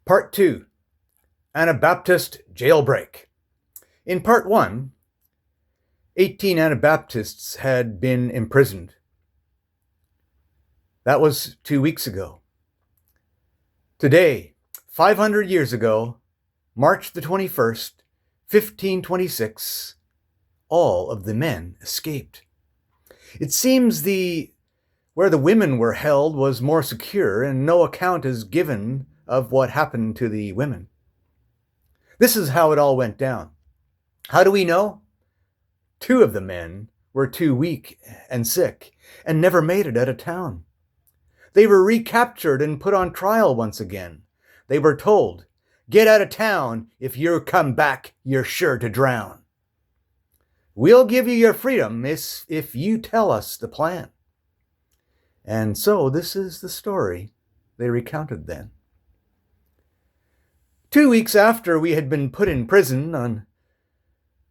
Part 2, Anabaptist Jailbreak. In Part 1, 18 Anabaptists had been imprisoned. That was 2 weeks ago. Today, 500 years ago, March the 21st, 1526, all of the men escaped. It seems where the women were held was more secure, and no account is given of what happened to the women. This is how it all went down. How do we know? 2 of the men were too weak and sick and never made it out of town. They were recaptured and put on trial once again. They were told, "Get out of town. If you come back, you're sure to drown. We'll give you your freedom if you tell us the plan." And so this is the story they recounted then. 2 weeks after we had been put in prison on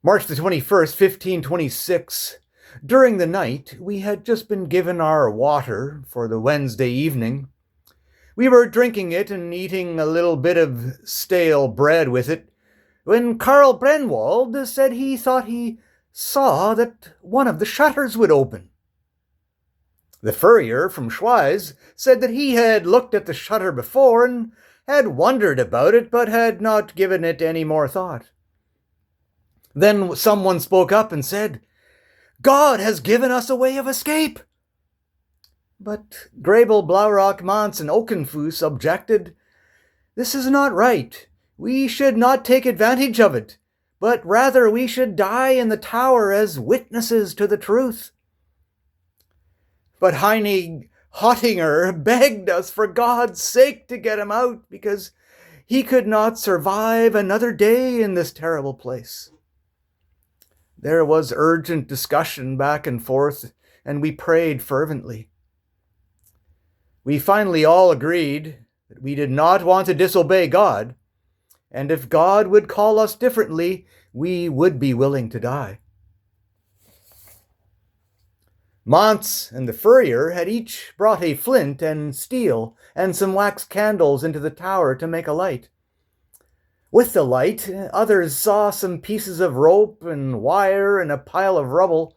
March the 21st, 1526, during the night, we had just been given our water for the Wednesday evening. We were drinking it and eating a little bit of stale bread with it, when Karl Brenwald said he thought he saw that one of the shutters would open. The furrier from Schweiz said that he had looked at the shutter before and had wondered about it, but had not given it any more thought. Then someone spoke up and said, "God has given us a way of escape." But Grabel, Blaurock, Mance, and Oakenfuss objected, "This is not right. We should not take advantage of it, but rather we should die in the tower as witnesses to the truth." But Heine Hottinger begged us for God's sake to get him out, because he could not survive another day in this terrible place. There was urgent discussion back and forth, and we prayed fervently. We finally all agreed that we did not want to disobey God, and if God would call us differently, we would be willing to die. Mance and the furrier had each brought a flint and steel and some wax candles into the tower to make a light. With the light, others saw some pieces of rope and wire and a pile of rubble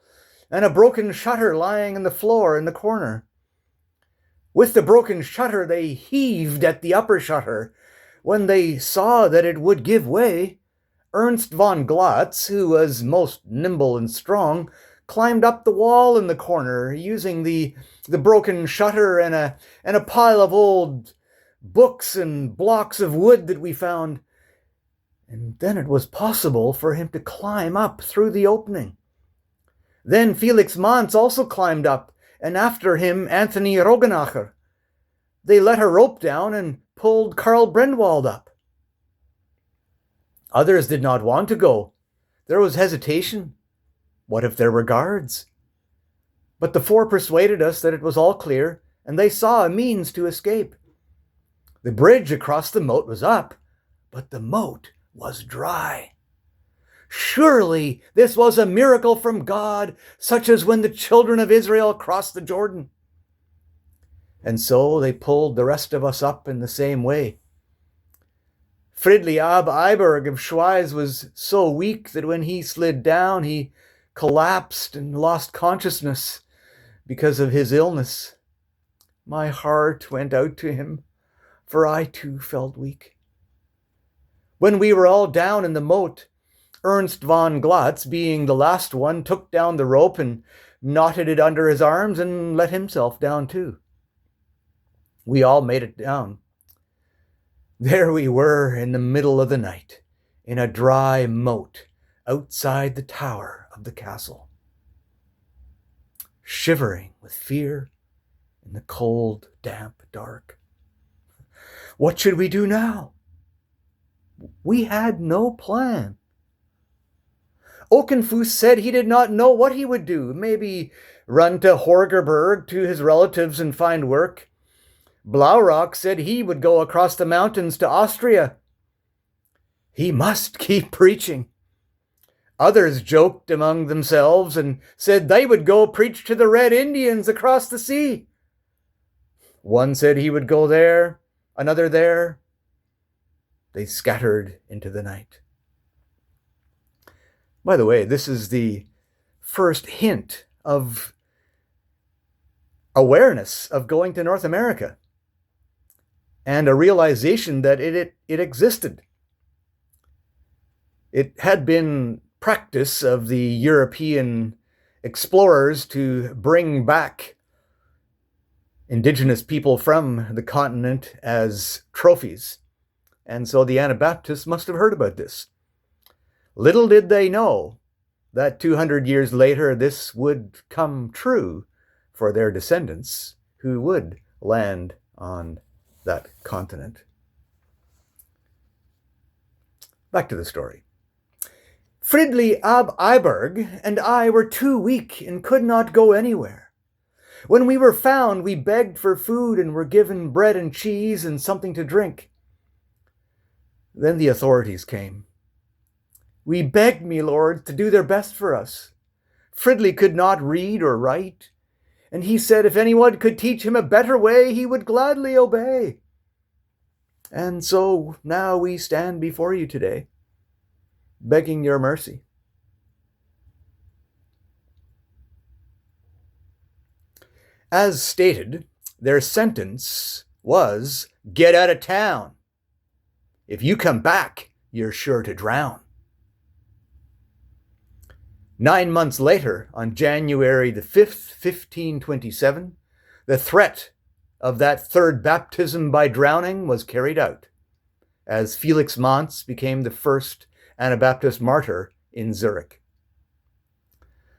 and a broken shutter lying on the floor in the corner. With the broken shutter, they heaved at the upper shutter. When they saw that it would give way, Ernst von Glatz, who was most nimble and strong, climbed up the wall in the corner, using the broken shutter and a pile of old books and blocks of wood that we found. And then it was possible for him to climb up through the opening. Then Felix Mance also climbed up, and after him Anthony Rogenacher. They let a rope down and pulled Karl Brenwald up. Others did not want to go. There was hesitation. What if there were guards? But the 4 persuaded us that it was all clear, and they saw a means to escape. The bridge across the moat was up, but the moat was dry. Surely this was a miracle from God, such as when the children of Israel crossed the Jordan. And so they pulled the rest of us up in the same way. Fridley Ab Eiberg of Schweiz was so weak that when he slid down, he collapsed and lost consciousness because of his illness. My heart went out to him, for I too felt weak. When we were all down in the moat, Ernst von Glatz, being the last one, took down the rope and knotted it under his arms and let himself down too. We all made it down. There we were in the middle of the night, in a dry moat outside the tower of the castle, shivering with fear in the cold, damp dark. What should we do now? We had no plan. Oakenfuss said he did not know what he would do. Maybe run to Horgerberg to his relatives and find work. Blaurock said he would go across the mountains to Austria. He must keep preaching. Others joked among themselves and said they would go preach to the Red Indians across the sea. One said he would go there, another there. they scattered into the night. By the way, this is the first hint of awareness of going to North America and a realization that it existed. It had been practice of the European explorers to bring back indigenous people from the continent as trophies. And so the Anabaptists must have heard about this. Little did they know that 200 years later, this would come true for their descendants who would land on that continent. Back to the story. Fridley ab Iberg and I were too weak and could not go anywhere. When we were found, we begged for food and were given bread and cheese and something to drink. Then the authorities came. We begged me lords to do their best for us. Fridley could not read or write, and he said if anyone could teach him a better way, he would gladly obey. And so now we stand before you today, begging your mercy. As stated, their sentence was, get out of town. If you come back, you're sure to drown. 9 months later, on January the 5th, 1527, the threat of that third baptism by drowning was carried out, as Felix Manz became the first Anabaptist martyr in Zurich.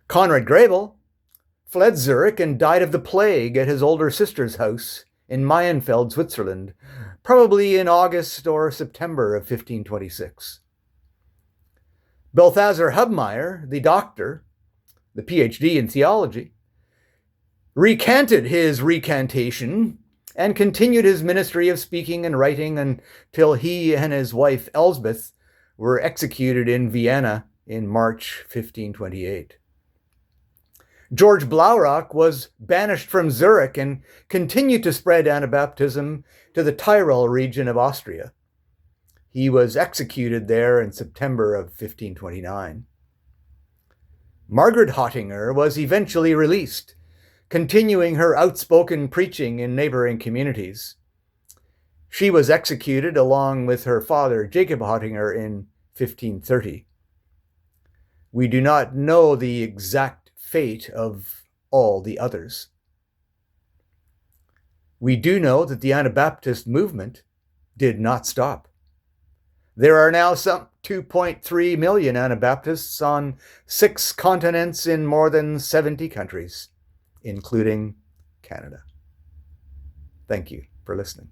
Conrad Grebel fled Zurich and died of the plague at his older sister's house in Mayenfeld, Switzerland, probably in August or September of 1526. Balthasar Hubmaier, the doctor, the PhD in theology, recanted his recantation and continued his ministry of speaking and writing until he and his wife Elsbeth were executed in Vienna in March 1528. George Blaurock was banished from Zurich and continued to spread Anabaptism to the Tyrol region of Austria. He was executed there in September of 1529. Margaret Hottinger was eventually released, continuing her outspoken preaching in neighboring communities. She was executed along with her father, Jacob Hottinger, in 1530. We do not know the exact fate of all the others. We do know that the Anabaptist movement did not stop. There are now some 2.3 million Anabaptists on 6 continents in more than 70 countries, including Canada. Thank you for listening.